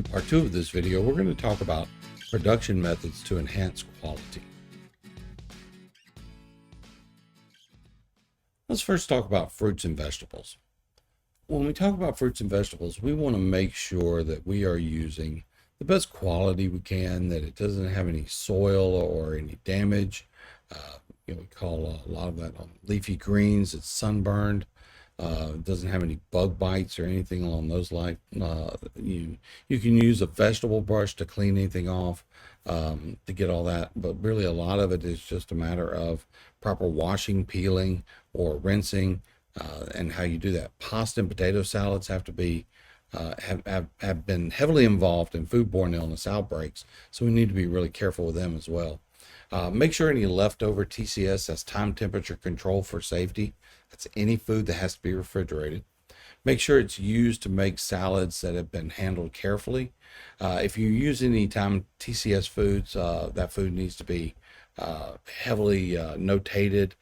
In part 2 of this video, we're going to talk about production methods to enhance quality. Let's first talk about fruits and vegetables. When we talk about fruits and vegetables, we want to make sure that we are using the best quality we can, that it doesn't have any soil or any damage. We call a lot of that on leafy greens. It's sunburned. It doesn't have any bug bites or anything along those lines. You can use a vegetable brush to clean anything off, to get all that, but really a lot of it is just a matter of proper washing, peeling, or rinsing, and how you do that. Pasta and potato salads have to be have been heavily involved in foodborne illness outbreaks, so we need to be really careful with them as well. Make sure any leftover TCS has time temperature control for safety. That's any food that has to be refrigerated. Make sure it's used to make salads that have been handled carefully. If you use any time TCS foods, that food needs to be heavily notated.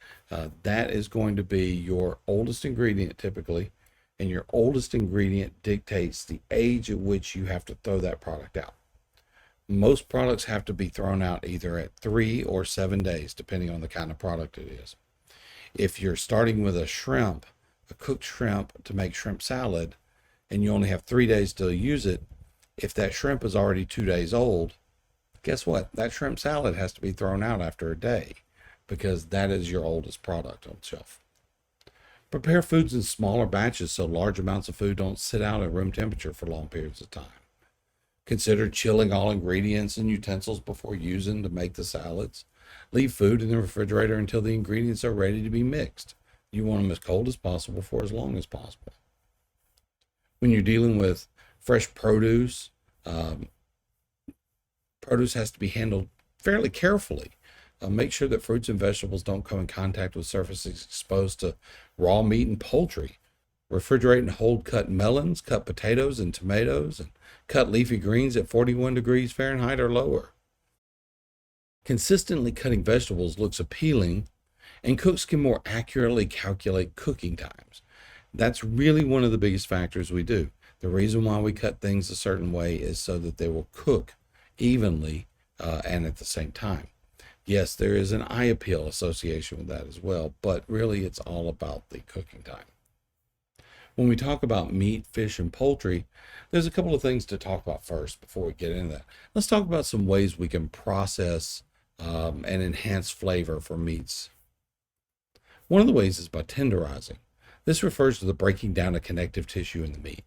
That is going to be your oldest ingredient typically, and your oldest ingredient dictates the age at which you have to throw that product out. Most products have to be thrown out either at 3 or 7 days, depending on the kind of product it is. If you're starting with a cooked shrimp to make shrimp salad, and you only have 3 days to use it, if that shrimp is already 2 days old, guess what? That shrimp salad has to be thrown out after a day, because that is your oldest product on the shelf. Prepare foods in smaller batches so large amounts of food don't sit out at room temperature for long periods of time. Consider chilling all ingredients and utensils before using to make the salads. Leave food in the refrigerator until the ingredients are ready to be mixed. You want them as cold as possible for as long as possible. When you're dealing with fresh produce, produce has to be handled fairly carefully. Make sure that fruits and vegetables don't come in contact with surfaces exposed to raw meat and poultry. Refrigerate and hold cut melons, cut potatoes and tomatoes, and cut leafy greens at 41 degrees Fahrenheit or lower. Consistently cutting vegetables looks appealing, and cooks can more accurately calculate cooking times. That's really one of the biggest factors we do. The reason why we cut things a certain way is so that they will cook evenly and at the same time. Yes, there is an eye appeal association with that as well, but really it's all about the cooking time. When we talk about meat, fish, and poultry, there's a couple of things to talk about first before we get into that. Let's talk about some ways we can process and enhance flavor for meats. One of the ways is by tenderizing. This refers to the breaking down of connective tissue in the meat.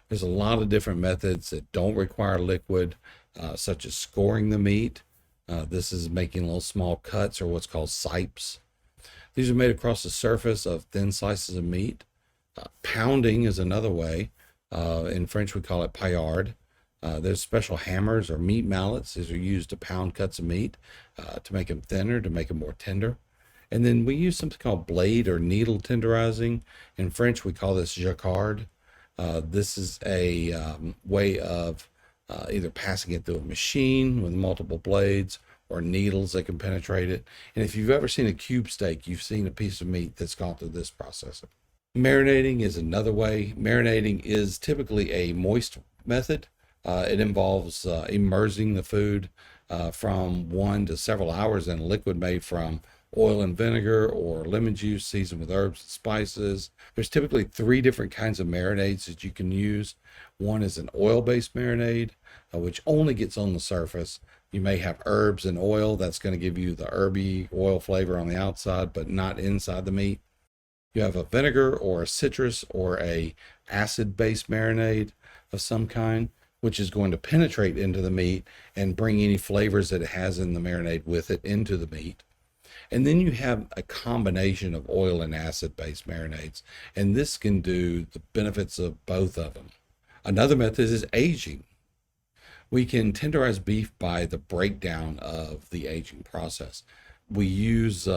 There's a lot of different methods that don't require liquid, such as scoring the meat. This is making little small cuts, or what's called sipes. These are made across the surface of thin slices of meat. Pounding is another way. In French, we call it paillard. There's special hammers or meat mallets. These are used to pound cuts of meat to make them thinner, to make them more tender. And then we use something called blade or needle tenderizing. In French, we call this jacquard. This is a way of either passing it through a machine with multiple blades or needles that can penetrate it. And if you've ever seen a cube steak, you've seen a piece of meat that's gone through this process. Marinating is another way. Marinating is typically a moist method. It involves immersing the food from 1 to several hours in a liquid made from oil and vinegar or lemon juice seasoned with herbs and spices. There's typically 3 different kinds of marinades that you can use. One is an oil-based marinade, which only gets on the surface. You may have herbs and oil. That's going to give you the herby oil flavor on the outside, but not inside the meat. You have a vinegar or a citrus or a acid-based marinade of some kind, which is going to penetrate into the meat and bring any flavors that it has in the marinade with it into the meat. And then you have a combination of oil and acid-based marinades, and this can do the benefits of both of them. Another method is aging. We can tenderize beef by the breakdown of the aging process. We use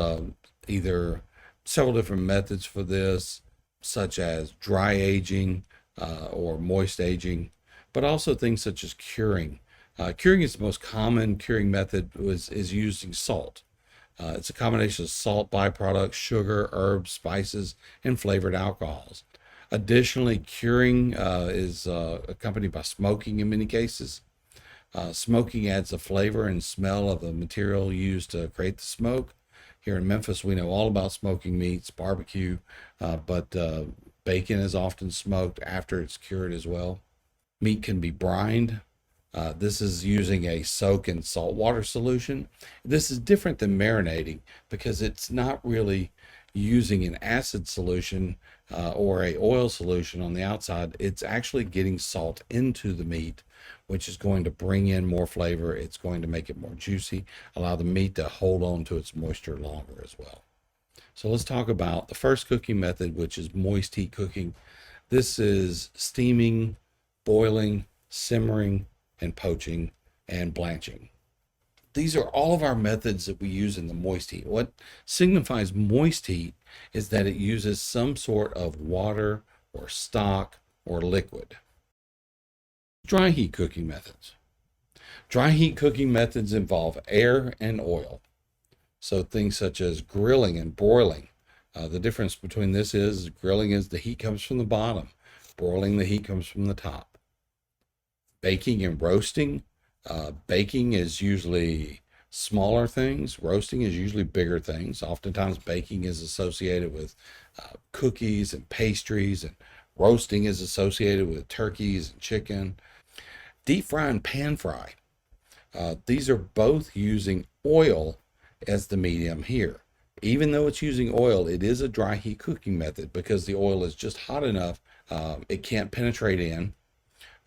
either several different methods for this, such as dry aging or moist aging, but also things such as curing. Curing is the most common curing method is using salt. It's a combination of salt byproducts, sugar, herbs, spices, and flavored alcohols. Additionally, curing is accompanied by smoking in many cases. Smoking adds the flavor and smell of the material used to create the smoke. Here in Memphis, we know all about smoking meats, barbecue, but bacon is often smoked after it's cured as well. Meat can be brined. This is using a soak and salt water solution. This is different than marinating because it's not really using an acid solution or a oil solution on the outside. It's actually getting salt into the meat, which is going to bring in more flavor. It's going to make it more juicy, allow the meat to hold on to its moisture longer as well. So let's talk about the first cooking method, which is moist heat cooking. This is steaming, boiling, simmering, and poaching and blanching. These are all of our methods that we use in the moist heat. What signifies moist heat is that it uses some sort of water or stock or liquid. Dry heat cooking methods. Dry heat cooking methods involve air and oil. So things such as grilling and broiling. The difference between this is grilling is the heat comes from the bottom. Broiling, the heat comes from the top. Baking and roasting. Baking is usually smaller things. Roasting is usually bigger things. Oftentimes baking is associated with cookies and pastries, and roasting is associated with turkeys and chicken. Deep fry and pan fry. These are both using oil as the medium here. Even though it's using oil, it is a dry heat cooking method because the oil is just hot enough, it can't penetrate in.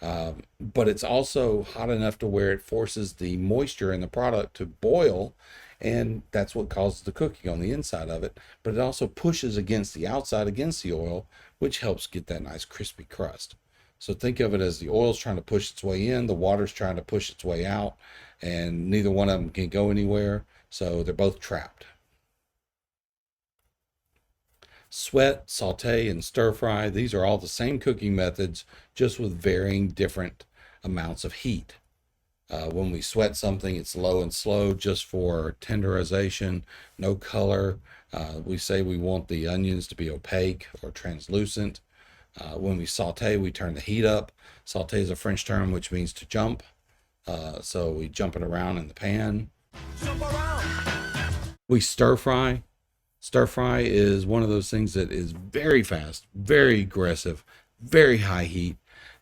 But it's also hot enough to where it forces the moisture in the product to boil, and that's what causes the cooking on the inside of it. But it also pushes against the outside, against the oil, which helps get that nice crispy crust. So think of it as the oil's trying to push its way in, the water's trying to push its way out, and neither one of them can go anywhere, so they're both trapped. Sweat, saute, and stir fry, these are all the same cooking methods, just with varying different amounts of heat. When we sweat something, it's low and slow just for tenderization, no color. We say we want the onions to be opaque or translucent. When we saute, we turn the heat up. Saute is a French term which means to jump. So we jump it around in the pan. Jump around. We stir fry. Stir fry is one of those things that is very fast, very aggressive, very high heat.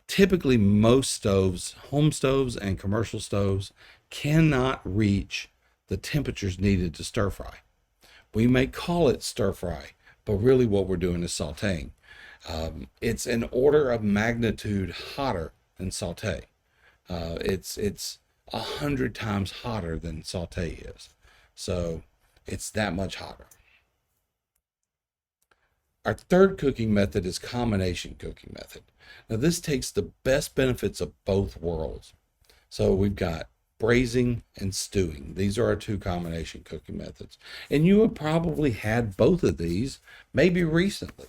Typically, most stoves, home stoves and commercial stoves, cannot reach the temperatures needed to stir fry. We may call it stir fry, but really what we're doing is sauteing. It's an order of magnitude hotter than saute. It's 100 times hotter than saute is. So it's that much hotter. Our third cooking method is combination cooking method. Now this takes the best benefits of both worlds. So we've got braising and stewing. These are our two combination cooking methods. And you have probably had both of these maybe recently.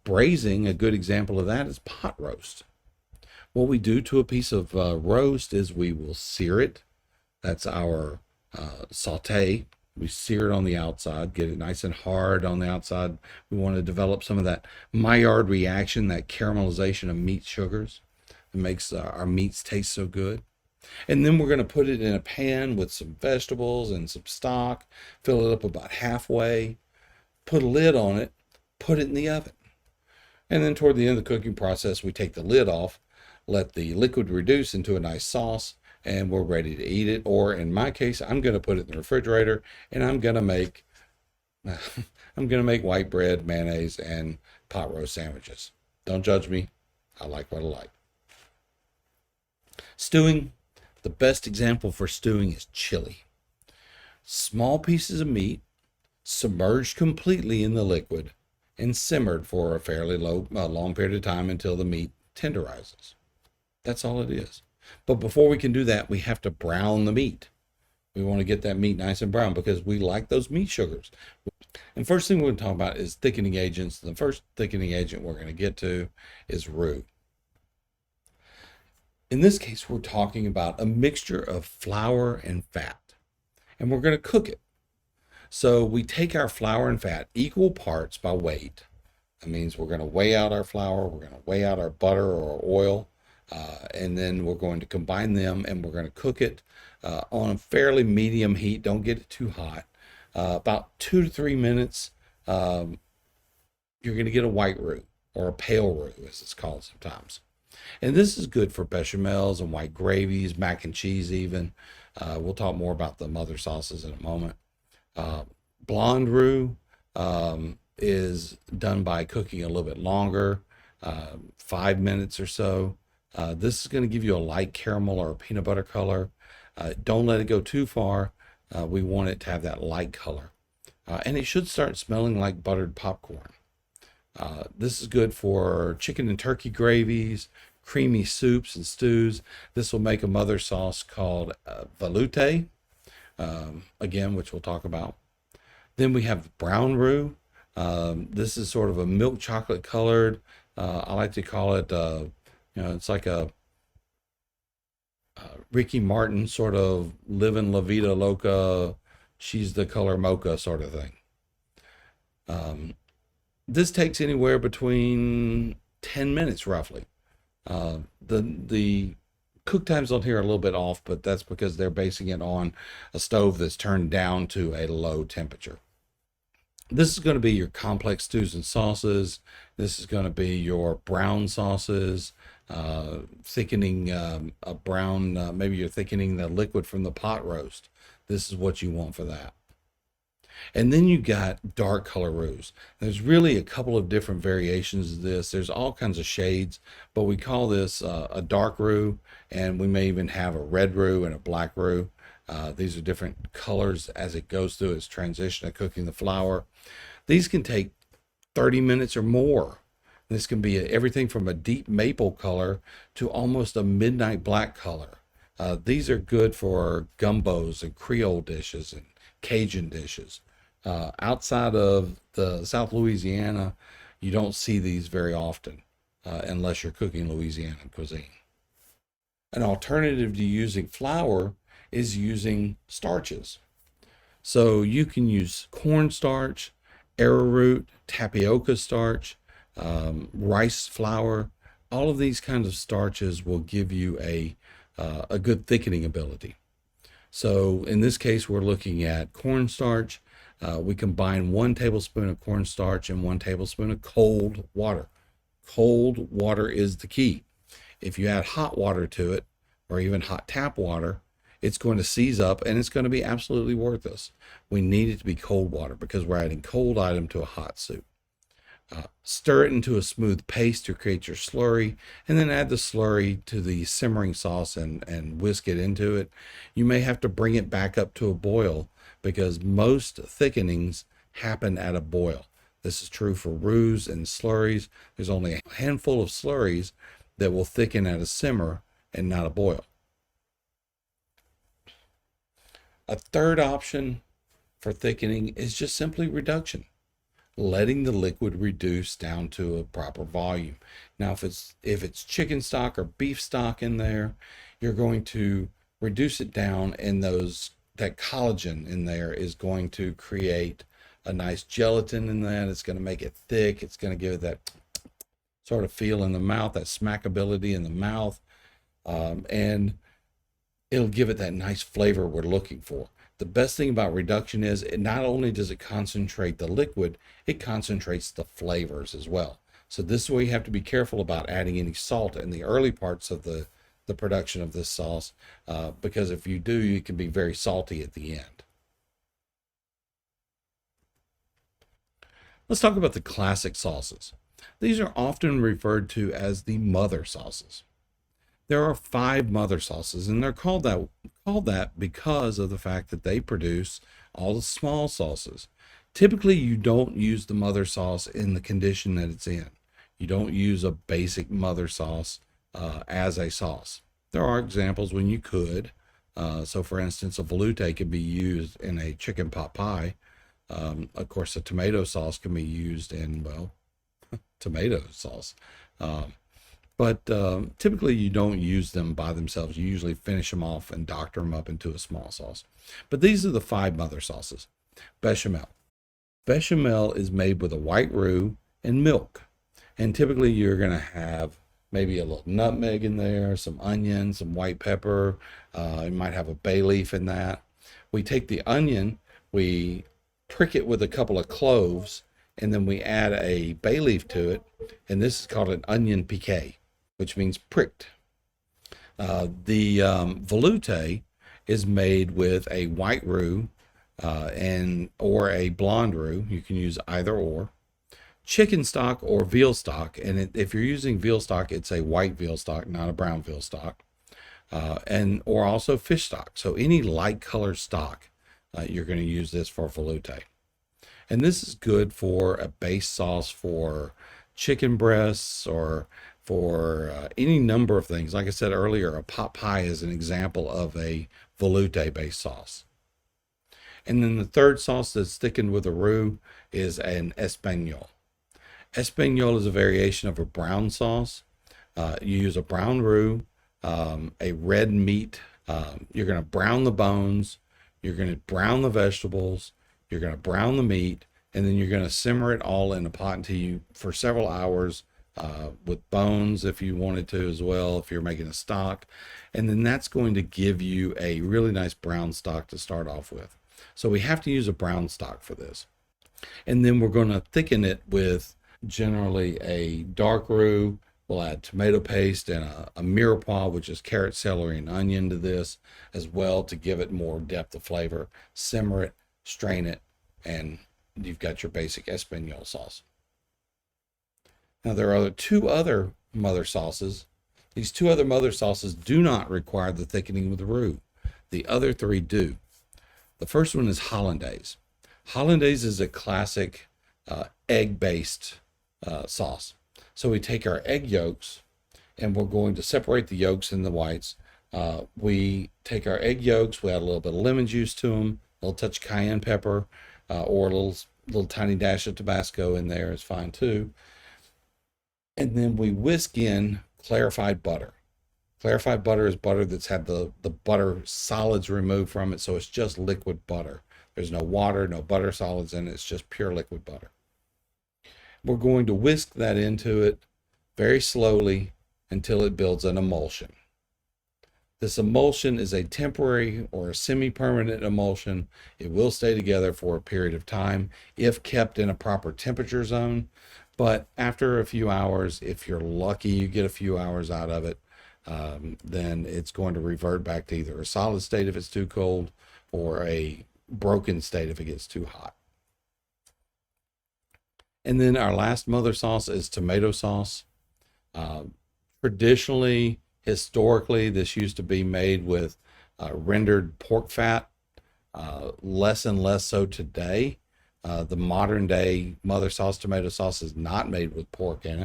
Braising, a good example of that is pot roast. What we do to a piece of roast is we will sear it. That's our saute. We sear it on the outside, get it nice and hard on the outside. We want to develop some of that Maillard reaction, that caramelization of meat sugars that makes our meats taste so good. And then we're going to put it in a pan with some vegetables and some stock, fill it up about halfway, put a lid on it, put it in the oven. And then toward the end of the cooking process, we take the lid off, let the liquid reduce into a nice sauce, and we're ready to eat it. Or in my case, I'm going to put it in the refrigerator, and I'm going to make white bread, mayonnaise, and pot roast sandwiches. Don't judge me. I like what I like. Stewing. The best example for stewing is chili. Small pieces of meat submerged completely in the liquid and simmered for a fairly long period of time until the meat tenderizes. That's all it is. But before we can do that, we have to brown the meat. We want to get that meat nice and brown because we like those meat sugars. And first thing we're going to talk about is thickening agents. The first thickening agent we're going to get to is roux. In this case, we're talking about a mixture of flour and fat, and we're going to cook it. So we take our flour and fat, equal parts by weight, That means we're going to weigh out our flour, we're going to weigh out our butter or oil, and then we're going to combine them and we're going to cook it on a fairly medium heat. Don't get it too hot. About 2 to 3 minutes, you're going to get a white roux or a pale roux, as it's called sometimes. And this is good for bechamels and white gravies, mac and cheese even. We'll talk more about the mother sauces in a moment. Blonde roux is done by cooking a little bit longer, 5 minutes or so. This is going to give you a light caramel or a peanut butter color. Don't let it go too far. We want it to have that light color. And it should start smelling like buttered popcorn. This is good for chicken and turkey gravies, creamy soups and stews. This will make a mother sauce called velouté, again, which we'll talk about. Then we have brown roux. This is sort of a milk chocolate colored. I like to call it, it's like a Ricky Martin sort of living La Vida Loca, she's the color mocha sort of thing. This takes anywhere between 10 minutes roughly. The cook times on here are a little bit off, but that's because they're basing it on a stove that's turned down to a low temperature. This is going to be your complex stews and sauces. This is going to be your brown sauces, thickening a brown, maybe you're thickening the liquid from the pot roast. This is what you want for that. And then you got dark color roux. There's really a couple of different variations of this. There's all kinds of shades, but we call this a dark roux, and we may even have a red roux and a black roux. These are different colors as it goes through its transition of cooking the flour. These can take 30 minutes or more. This can be everything from a deep maple color to almost a midnight black color. These are good for gumbos and Creole dishes and Cajun dishes. Outside of the South Louisiana, you don't see these very often unless you're cooking Louisiana cuisine. An alternative to using flour is using starches. So you can use cornstarch, arrowroot, tapioca starch, rice flour. All of these kinds of starches will give you a good thickening ability. So in this case, we're looking at cornstarch. We combine 1 tablespoon of cornstarch and 1 tablespoon of cold water. Cold water is the key. If you add hot water to it, or even hot tap water, it's going to seize up and it's going to be absolutely worthless. We need it to be cold water because we're adding cold item to a hot soup. Stir it into a smooth paste to create your slurry, and then add the slurry to the simmering sauce and whisk it into it. You may have to bring it back up to a boil because most thickenings happen at a boil. This is true for roux and slurries. There's only a handful of slurries that will thicken at a simmer and not a boil. A third option for thickening is just simply reduction, letting the liquid reduce down to a proper volume. Now, if it's chicken stock or beef stock in there, you're going to reduce it down, and that collagen in there is going to create a nice gelatin in that. It's going to make it thick. It's going to give it that sort of feel in the mouth, that smackability in the mouth, and it'll give it that nice flavor we're looking for. The best thing about reduction is it not only does it concentrate the liquid, it concentrates the flavors as well. So this is where you have to be careful about adding any salt in the early parts of the production of this sauce, because if you do, you can be very salty at the end. Let's talk about the classic sauces. These are often referred to as the mother sauces. There are 5 mother sauces, and they're called that because of the fact that they produce all the small sauces. Typically, you don't use the mother sauce in the condition that it's in. You don't use a basic mother sauce as a sauce. There are examples when you could. So, for instance, a velouté could be used in a chicken pot pie. Of course, a tomato sauce can be used in, tomato sauce. But typically you don't use them by themselves. You usually finish them off and doctor them up into a small sauce. But these are the 5 mother sauces. Bechamel. Bechamel is made with a white roux and milk. And typically you're going to have maybe a little nutmeg in there, some onion, some white pepper. You might have a bay leaf in that. We take the onion, we prick it with a couple of cloves, and then we add a bay leaf to it. And this is called an onion piqué, which means pricked. The veloute is made with a white roux and or a blonde roux. You can use either or. Chicken stock or veal stock, and if you're using veal stock, it's a white veal stock, not a brown veal stock, and or also fish stock. So any light color stock, you're going to use this for veloute. And this is good for a base sauce for chicken breasts or for any number of things. Like I said earlier, a pot pie is an example of a veloute based sauce. And then the third sauce that's thickened with a roux is an espagnole. Espagnole is a variation of a brown sauce. You use a brown roux, a red meat. You're going to brown the bones. You're going to brown the vegetables. You're going to brown the meat. And then you're going to simmer it all in a pot until you, for several hours, with bones if you wanted to as well, if you're making a stock. And then that's going to give you a really nice brown stock to start off with. So we have to use a brown stock for this. And then we're going to thicken it with generally a dark roux. We'll add tomato paste and a mirepoix, which is carrot, celery, and onion to this as well to give it more depth of flavor. Simmer it, strain it, and you've got your basic espagnole sauce. Now there are two other mother sauces. These two other mother sauces do not require the thickening with the roux. The other three do. The first one is hollandaise. Hollandaise is a classic egg-based sauce. So we take our egg yolks and we're going to separate the yolks and the whites. We take our egg yolks, we add a little bit of lemon juice to them, a little touch of cayenne pepper, or a little tiny dash of Tabasco in there is fine too. And then we whisk in clarified butter. Clarified butter is butter that's had the butter solids removed from it, so it's just liquid butter. There's no water, no butter solids in it, it's just pure liquid butter. We're going to whisk that into it very slowly until it builds an emulsion. This emulsion is a temporary or a semi-permanent emulsion. It will stay together for a period of time if kept in a proper temperature zone. But after a few hours, if you're lucky, you get a few hours out of it, then it's going to revert back to either a solid state if it's too cold or a broken state if it gets too hot. And then our last mother sauce is tomato sauce. Traditionally, historically, this used to be made with rendered pork fat, less and less so today. The modern day mother sauce tomato sauce is not made with pork in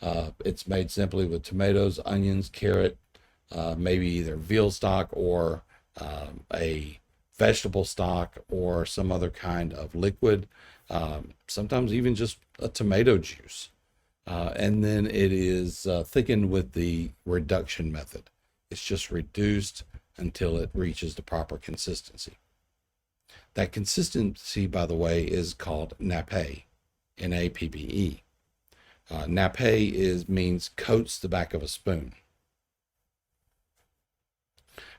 it. It's made simply with tomatoes, onions, carrot, maybe either veal stock or a vegetable stock or some other kind of liquid, sometimes even just a tomato juice. And then it is thickened with the reduction method. It's just reduced until it reaches the proper consistency. That consistency, by the way, is called nappe, N-A-P-P-E. Nappe means coats the back of a spoon.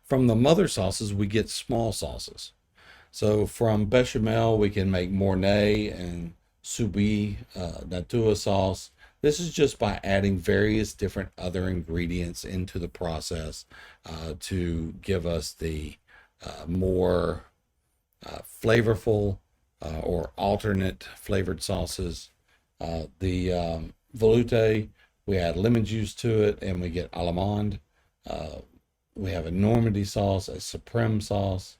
From the mother sauces, we get small sauces. So from bechamel, we can make mornay and soubi, natua sauce. This is just by adding various different other ingredients into the process to give us the more flavorful or alternate flavored sauces. The veloute, we add lemon juice to it and we get allemande. We have a Normandy sauce, a Supreme sauce.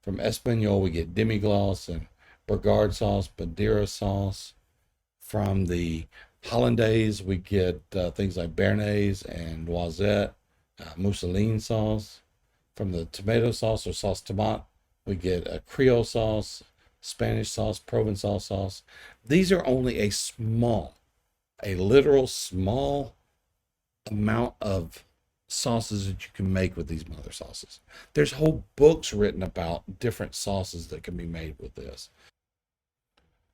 From Espagnole, we get demi-glace and Burgard sauce, Madeira sauce. From the Hollandaise, we get things like Béarnaise and Noisette, mousseline sauce. From the tomato sauce or sauce tomate, we get a Creole sauce, Spanish sauce, Provençal sauce. These are only a literal small amount of sauces that you can make with these mother sauces. There's whole books written about different sauces that can be made with this.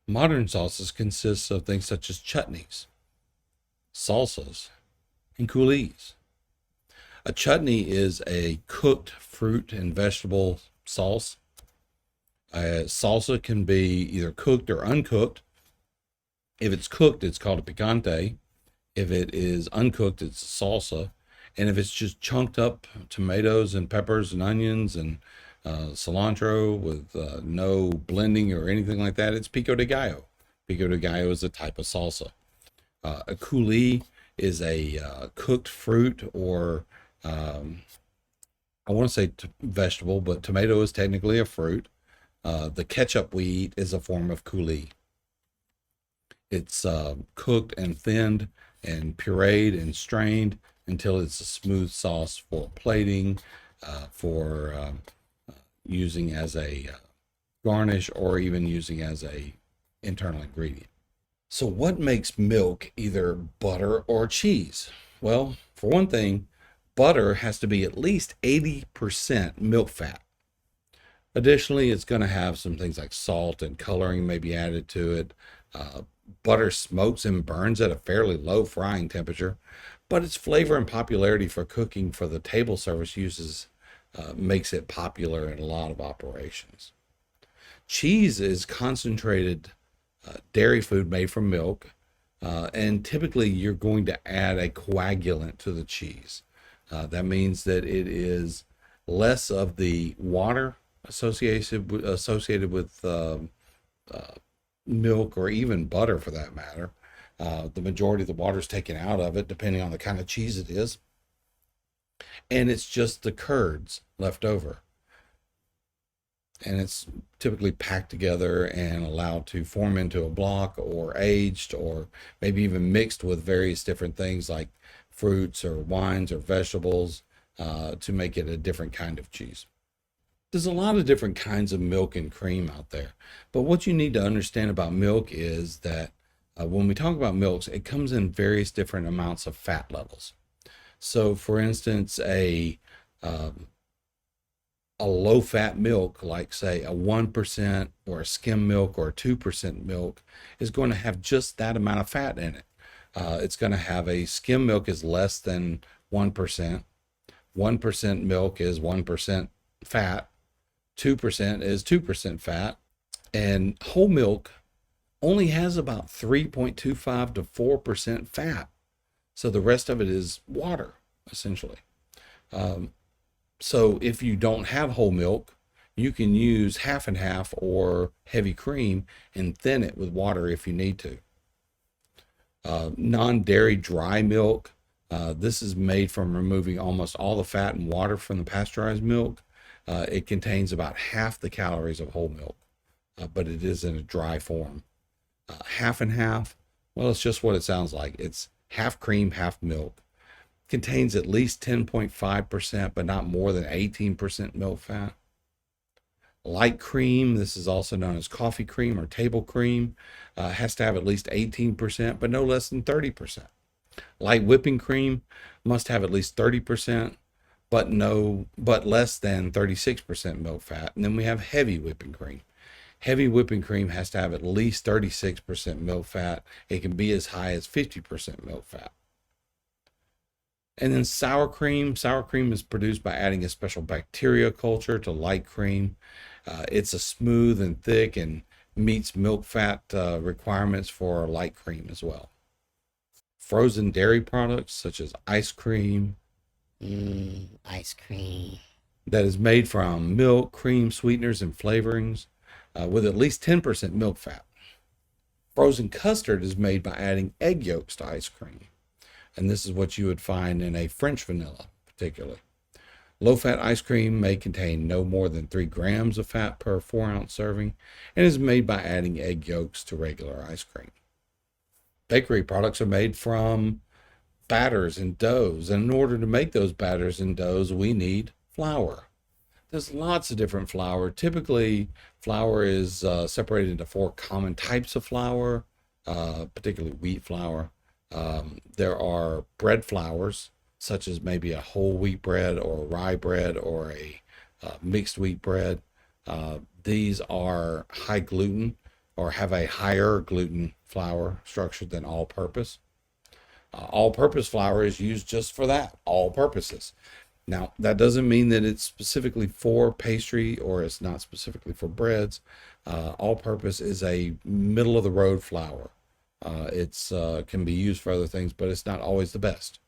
Modern sauces consist of things such as chutneys, salsas, and coulis. A chutney is a cooked fruit and vegetable sauce. A salsa can be either cooked or uncooked. If it's cooked, it's called a picante. If it is uncooked, it's salsa. And if it's just chunked up tomatoes and peppers and onions and cilantro with no blending or anything like that, it's pico de gallo. Pico de gallo is a type of salsa. A coulis is a cooked fruit or I want to say vegetable, but tomato is technically a fruit. The ketchup we eat is a form of coulis. It's cooked and thinned and pureed and strained until it's a smooth sauce for plating, for using as a garnish, or even using as a internal ingredient. So what makes milk either butter or cheese? Well, for one thing, butter has to be at least 80% milk fat. Additionally, it's going to have some things like salt and coloring may be added to it. Butter smokes and burns at a fairly low frying temperature, but its flavor and popularity for cooking for the table service uses makes it popular in a lot of operations. Cheese is concentrated dairy food made from milk, and typically you're going to add a coagulant to the cheese. That means that it is less of the water associated with milk, or even butter for that matter. The majority of the water is taken out of it, depending on the kind of cheese it is, and it's just the curds left over. And it's typically packed together and allowed to form into a block, or aged, or maybe even mixed with various different things like fruits or wines or vegetables to make it a different kind of cheese. There's a lot of different kinds of milk and cream out there, but what you need to understand about milk is that when we talk about milks, it comes in various different amounts of fat levels. So, for instance, a low fat milk, like say a 1% or a skim milk or a 2% milk, is going to have just that amount of fat in it. It's going to have a skim milk is less than 1%. 1% milk is 1% fat. 2% is 2% fat. And whole milk only has about 3.25 to 4% fat. So the rest of it is water, essentially. So if you don't have whole milk, you can use half and half or heavy cream and thin it with water if you need to. Non-dairy dry milk, this is made from removing almost all the fat and water from the pasteurized milk. It contains about half the calories of whole milk, but it is in a dry form. Half and half, well, it's just what it sounds like. It's half cream, half milk. Contains at least 10.5%, but not more than 18% milk fat. Light cream, this is also known as coffee cream or table cream, has to have at least 18%, but no less than 30%. Light whipping cream must have at least 30%, but less than 36% milk fat. And then we have heavy whipping cream. Heavy whipping cream has to have at least 36% milk fat. It can be as high as 50% milk fat. And then sour cream. Sour cream is produced by adding a special bacteria culture to light cream. It's a smooth and thick and meets milk fat requirements for light cream as well. Frozen dairy products such as ice cream. Ice cream. That is made from milk, cream, sweeteners, and flavorings with at least 10% milk fat. Frozen custard is made by adding egg yolks to ice cream. And this is what you would find in a French vanilla, particularly. Low-fat ice cream may contain no more than 3 grams of fat per 4-ounce serving and is made by adding egg yolks to regular ice cream. Bakery products are made from batters and doughs, and in order to make those batters and doughs, we need flour. There's lots of different flour. Typically, flour is separated into 4 common types of flour, particularly wheat flour. There are bread flours, such as maybe a whole wheat bread or a rye bread or a mixed wheat bread. These are high gluten, or have a higher gluten flour structure than all-purpose. All-purpose flour is used just for that, all purposes. Now, that doesn't mean that it's specifically for pastry or it's not specifically for breads. All-purpose is a middle-of-the-road flour. It's can be used for other things, but it's not always the best.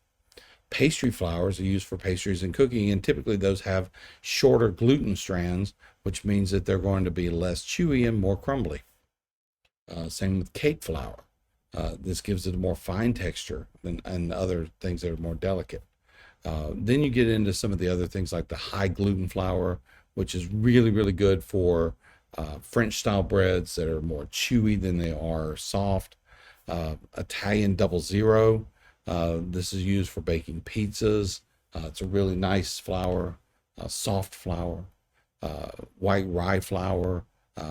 Pastry flours are used for pastries and cooking, and typically those have shorter gluten strands, which means that they're going to be less chewy and more crumbly. Same with cake flour. This gives it a more fine texture than and other things that are more delicate. Then you get into some of the other things like the high gluten flour, which is really, really good for French style breads that are more chewy than they are soft. Italian double zero. This is used for baking pizzas. It's a really nice flour, soft flour. White rye flour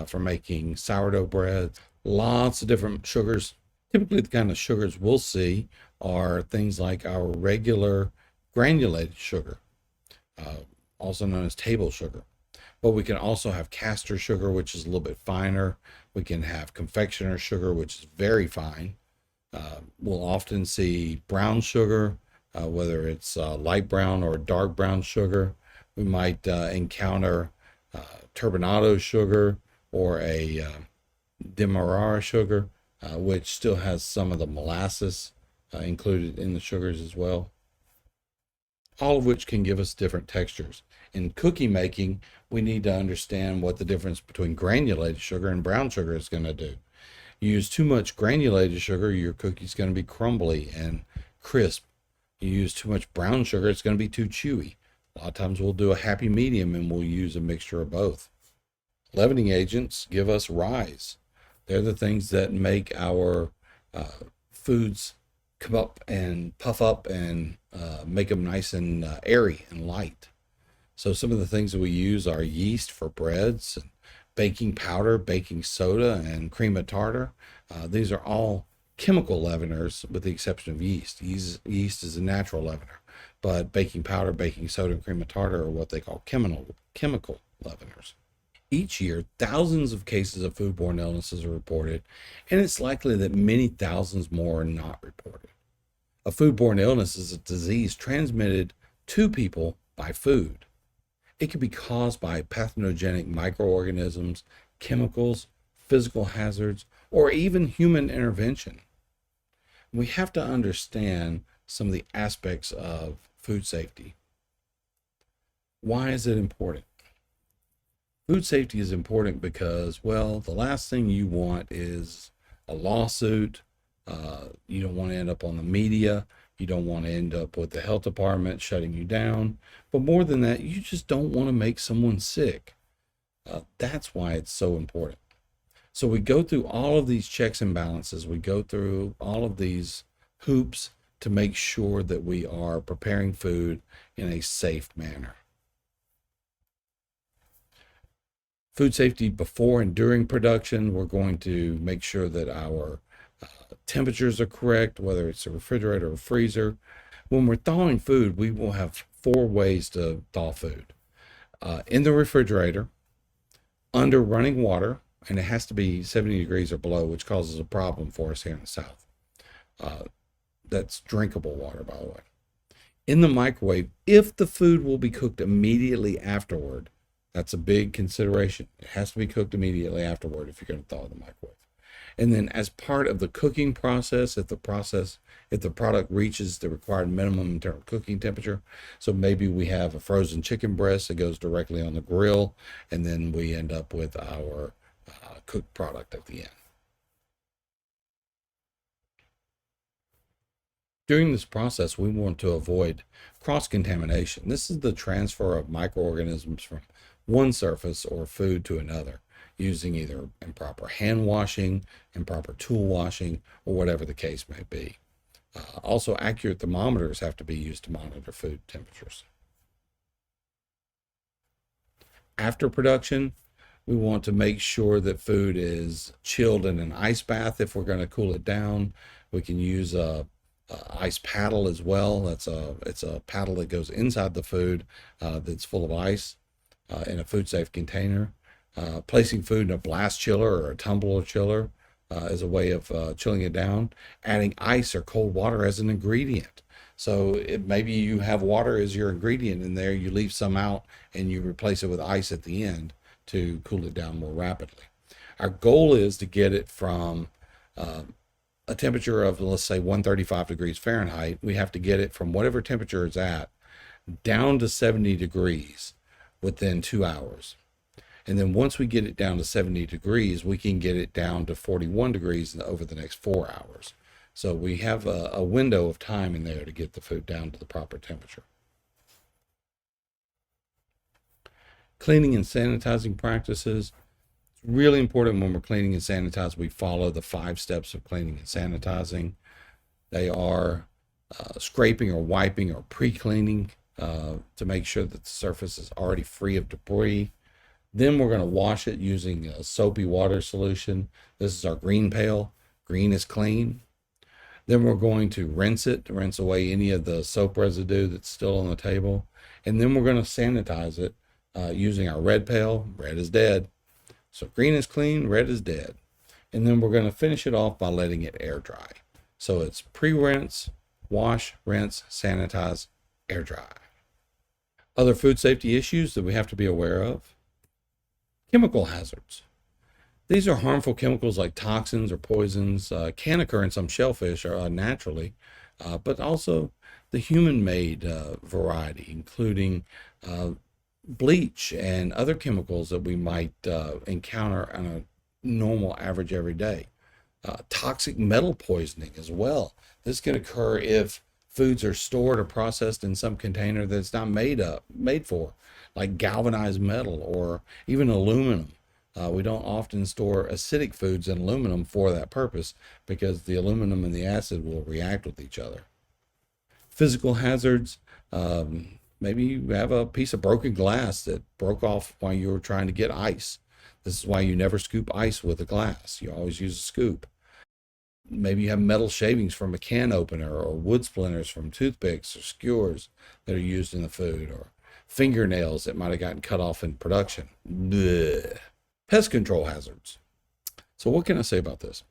for making sourdough bread. Lots of different sugars. Typically, the kind of sugars we'll see are things like our regular granulated sugar, also known as table sugar. But we can also have caster sugar, which is a little bit finer. We can have confectioner sugar, which is very fine. We'll often see brown sugar, whether it's light brown or dark brown sugar. We might encounter turbinado sugar or a demerara sugar, which still has some of the molasses included in the sugars as well. All of which can give us different textures. In cookie making, we need to understand what the difference between granulated sugar and brown sugar is going to do. You use too much granulated sugar, your cookie's going to be crumbly and crisp. You use too much brown sugar, it's going to be too chewy. A lot of times we'll do a happy medium and we'll use a mixture of both. Leavening agents give us rise. They're the things that make our foods come up and puff up and make them nice and airy and light. So some of the things that we use are yeast for breads, and baking powder, baking soda, and cream of tartar. These are all chemical leaveners with the exception of yeast. Yeast is a natural leavener, but baking powder, baking soda, and cream of tartar are what they call chemical leaveners. Each year, thousands of cases of foodborne illnesses are reported, and it's likely that many thousands more are not reported. A foodborne illness is a disease transmitted to people by food. It can be caused by pathogenic microorganisms, chemicals, physical hazards, or even human intervention. We have to understand some of the aspects of food safety. Why is it important? Food safety is important because, well, the last thing you want is a lawsuit. You don't want to end up on the media. You don't want to end up with the health department shutting you down. But more than that, you just don't want to make someone sick. That's why it's so important. So we go through all of these checks and balances. We go through all of these hoops to make sure that we are preparing food in a safe manner. Food safety before and during production, we're going to make sure that our temperatures are correct, whether it's a refrigerator or freezer. When we're thawing food, we will have 4 ways to thaw food. In the refrigerator, under running water, and it has to be 70 degrees or below, which causes a problem for us here in the South. That's drinkable water, by the way. In the microwave, if the food will be cooked immediately afterward, that's a big consideration. It has to be cooked immediately afterward if you're going to thaw in the microwave. And then as part of the cooking process, if the product reaches the required minimum in terms of cooking temperature, so maybe we have a frozen chicken breast that goes directly on the grill, and then we end up with our cooked product at the end. During this process, we want to avoid cross-contamination. This is the transfer of microorganisms from one surface or food to another, using either improper hand washing, improper tool washing, or whatever the case may be. Also, accurate thermometers have to be used to monitor food temperatures. After production, we want to make sure that food is chilled in an ice bath. If we're going to cool it down, we can use a ice paddle as well. It's a paddle that goes inside the food that's full of ice in a food safe container. Placing food in a blast chiller or a tumbler chiller is a way of chilling it down. Adding ice or cold water as an ingredient. So maybe you have water as your ingredient in there, you leave some out and you replace it with ice at the end to cool it down more rapidly. Our goal is to get it from a temperature of, let's say, 135 degrees Fahrenheit. We have to get it from whatever temperature it's at down to 70 degrees within 2 hours. And then once we get it down to 70 degrees, we can get it down to 41 degrees over the next 4 hours. So we have a window of time in there to get the food down to the proper temperature. Cleaning and sanitizing practices. It's really important when we're cleaning and sanitizing, we follow the 5 steps of cleaning and sanitizing. They are scraping or wiping or pre-cleaning to make sure that the surface is already free of debris. Then we're going to wash it using a soapy water solution. This is our green pail. Green is clean. Then we're going to rinse it to rinse away any of the soap residue that's still on the table. And then we're going to sanitize it using our red pail. Red is dead. So green is clean, red is dead. And then we're going to finish it off by letting it air dry. So it's pre-rinse, wash, rinse, sanitize, air dry. Other food safety issues that we have to be aware of. Chemical hazards. These are harmful chemicals like toxins or poisons, can occur in some shellfish naturally, but also the human-made variety, including bleach and other chemicals that we might encounter on a normal average every day. Toxic metal poisoning as well. This can occur if foods are stored or processed in some container that's not made for, like galvanized metal or even aluminum. We don't often store acidic foods in aluminum for that purpose because the aluminum and the acid will react with each other. Physical hazards. Maybe you have a piece of broken glass that broke off while you were trying to get ice. This is why you never scoop ice with a glass. You always use a scoop. Maybe you have metal shavings from a can opener or wood splinters from toothpicks or skewers that are used in the food, or fingernails that might have gotten cut off in production. Blech. Pest control hazards. So what can I say about this?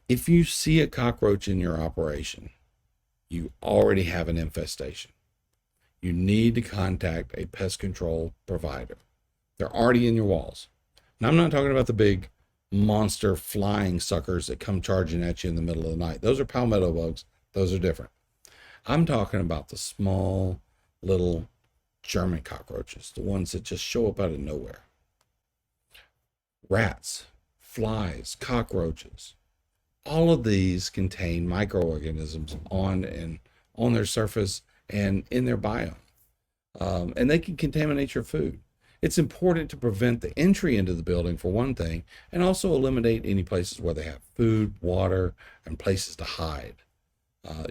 If you see a cockroach in your operation, you already have an infestation. You need to contact a pest control provider. They're already in your walls. And I'm not talking about the big monster flying suckers that come charging at you in the middle of the night. Those are palmetto bugs. Those are different. I'm talking about the small little German cockroaches, the ones that just show up out of nowhere. Rats, flies, cockroaches. All of these contain microorganisms on their surface and in their biome. And they can contaminate your food. It's important to prevent the entry into the building, for one thing, and also eliminate any places where they have food, water, and places to hide.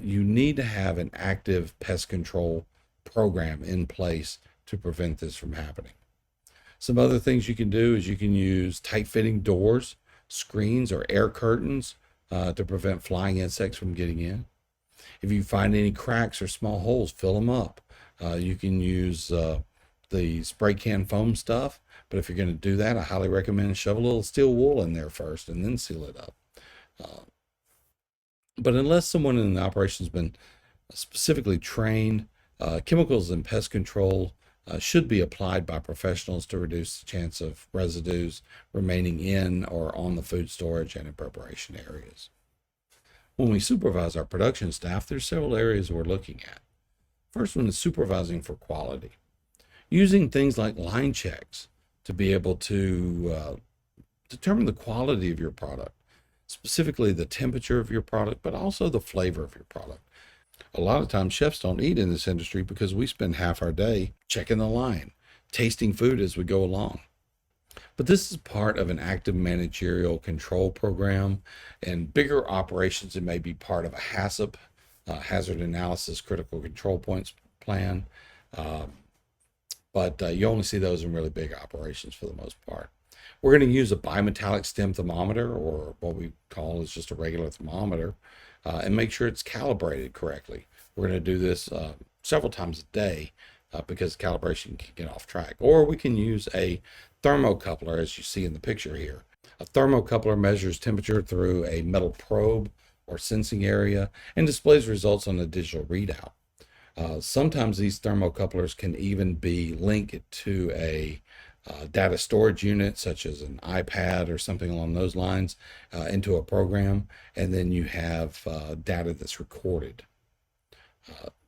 You need to have an active pest control program in place to prevent this from happening. Some other things you can do is you can use tight-fitting doors, screens, or air curtains to prevent flying insects from getting in. If you find any cracks or small holes, fill them up. You can use the spray can foam stuff, but if you're going to do that, I highly recommend shove a little steel wool in there first and then seal it up. But unless someone in the operation has been specifically trained, chemicals and pest control should be applied by professionals to reduce the chance of residues remaining in or on the food storage and in preparation areas. When we supervise our production staff, there's several areas we're looking at. First one is supervising for quality. Using things like line checks to be able to determine the quality of your product, specifically the temperature of your product, but also the flavor of your product. A lot of times chefs don't eat in this industry because we spend half our day checking the line, tasting food as we go along. But this is part of an active managerial control program, and bigger operations, it may be part of a HACCP, Hazard Analysis Critical Control Points plan. But you only see those in really big operations for the most part. We're going to use a bimetallic stem thermometer, or what we call is just a regular thermometer, and make sure it's calibrated correctly. We're going to do this several times a day because calibration can get off track. Or we can use a thermocoupler, as you see in the picture here. A thermocoupler measures temperature through a metal probe or sensing area and displays results on a digital readout. Sometimes these thermocouplers can even be linked to a data storage unit, such as an iPad or something along those lines, into a program, and then you have data that's recorded.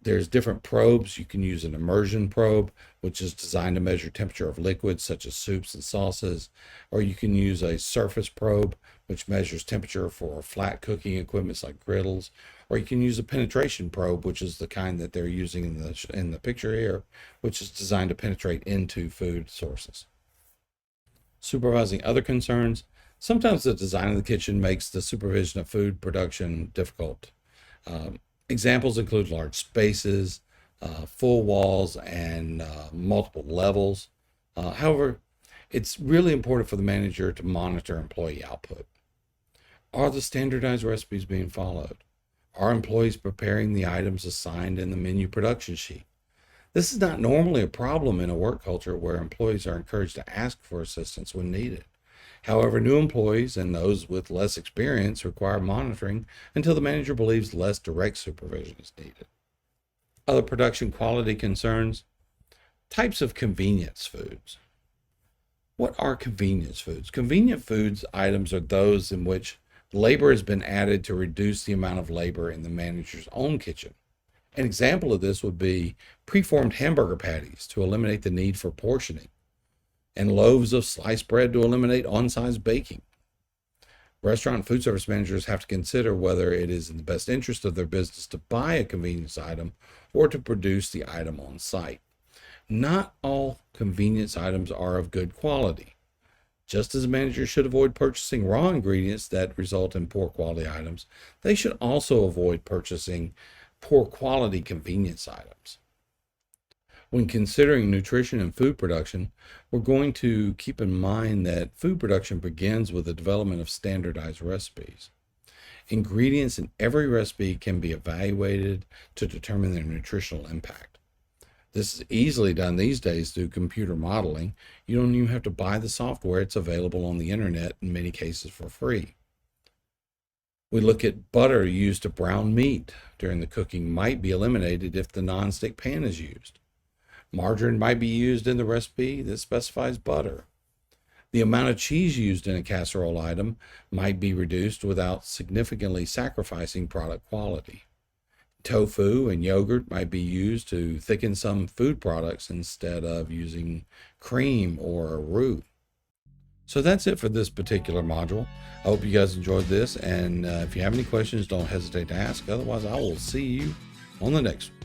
There's different probes. You can use an immersion probe, which is designed to measure temperature of liquids such as soups and sauces, or you can use a surface probe, which measures temperature for flat cooking equipments like griddles, or you can use a penetration probe, which is the kind that they're using in the picture here, which is designed to penetrate into food sources. Supervising other concerns. Sometimes the design of the kitchen makes the supervision of food production difficult. Examples include large spaces, full walls, and multiple levels. However, it's really important for the manager to monitor employee output. Are the standardized recipes being followed? Are employees preparing the items assigned in the menu production sheet? This is not normally a problem in a work culture where employees are encouraged to ask for assistance when needed. However, new employees and those with less experience require monitoring until the manager believes less direct supervision is needed. Other production quality concerns. Types of convenience foods. What are convenience foods? Convenient foods items are those in which labor has been added to reduce the amount of labor in the manager's own kitchen. An example of this would be preformed hamburger patties to eliminate the need for portioning, and loaves of sliced bread to eliminate on-site baking. Restaurant and food service managers have to consider whether it is in the best interest of their business to buy a convenience item or to produce the item on site. Not all convenience items are of good quality. Just as a manager should avoid purchasing raw ingredients that result in poor quality items, they should also avoid purchasing poor quality convenience items. When considering nutrition and food production, we're going to keep in mind that food production begins with the development of standardized recipes. Ingredients in every recipe can be evaluated to determine their nutritional impact. This is easily done these days through computer modeling. You don't even have to buy the software. It's available on the internet in many cases for free. We look at butter used to brown meat during the cooking might be eliminated if the nonstick pan is used. Margarine might be used in the recipe that specifies butter. The amount of cheese used in a casserole item might be reduced without significantly sacrificing product quality. Tofu and yogurt might be used to thicken some food products instead of using cream or a roux. So that's it for this particular module. I hope you guys enjoyed this, and if you have any questions, don't hesitate to ask. Otherwise, I will see you on the next one.